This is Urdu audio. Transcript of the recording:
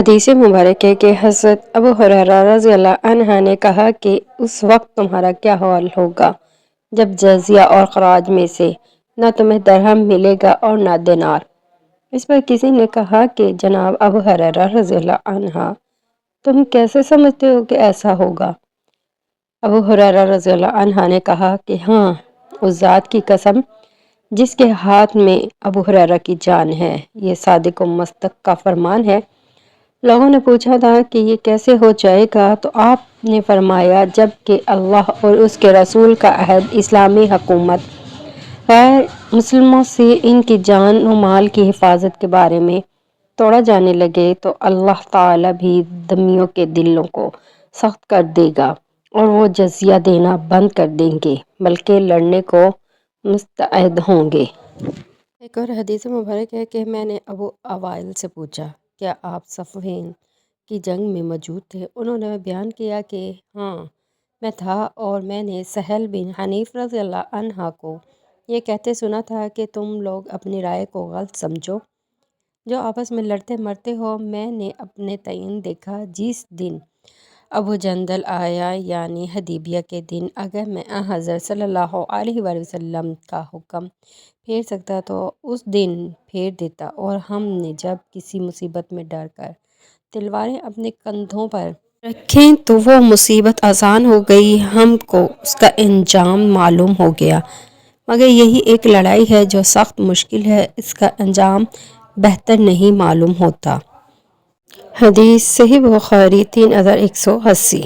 حدیث مبارک ہے کہ حضرت ابو ہریرہ رضی اللہ عنہ نے کہا کہ اس وقت تمہارا کیا حال ہوگا جب جزیہ اور خراج میں سے نہ تمہیں درہم ملے گا اور نہ دینار۔ اس پر کسی نے کہا کہ جناب ابو ہریرہ رضی اللہ عنہ، تم کیسے سمجھتے ہو کہ ایسا ہوگا؟ ابو ہریرہ رضی اللہ عنہ نے کہا کہ ہاں، اس ذات کی قسم جس کے ہاتھ میں ابو ہریرہ کی جان ہے، یہ صادق و مصدق کا فرمان ہے۔ لوگوں نے پوچھا تھا کہ یہ کیسے ہو جائے گا، تو آپ نے فرمایا جب کہ اللہ اور اس کے رسول کا عہد اسلامی حکومت غیر مسلموں سے ان کی جان و مال کی حفاظت کے بارے میں توڑا جانے لگے تو اللہ تعالیٰ بھی ذمیوں کے دلوں کو سخت کر دے گا اور وہ جزیہ دینا بند کر دیں گے بلکہ لڑنے کو مستعد ہوں گے۔ ایک اور حدیث مبارک ہے کہ میں نے ابو اوائل سے پوچھا، کیا آپ صفین کی جنگ میں موجود تھے؟ انہوں نے بیان کیا کہ ہاں میں تھا، اور میں نے سہل بن حنیف رضی اللہ عنہ کو یہ کہتے سنا تھا کہ تم لوگ اپنی رائے کو غلط سمجھو جو آپس میں لڑتے مرتے ہو۔ میں نے اپنے تعین دیکھا جس دن ابو جندل آیا یعنی حدیبیہ کے دن، اگر میں حضرت صلی اللہ علیہ وآلہ وسلم کا حکم پھیر سکتا تو اس دن پھیر دیتا، اور ہم نے جب کسی مصیبت میں ڈر کر تلواریں اپنے کندھوں پر رکھیں تو وہ مصیبت آسان ہو گئی، ہم کو اس کا انجام معلوم ہو گیا، مگر یہی ایک لڑائی ہے جو سخت مشکل ہے، اس کا انجام بہتر نہیں معلوم ہوتا۔ حدیث صحیح بخاری 3180۔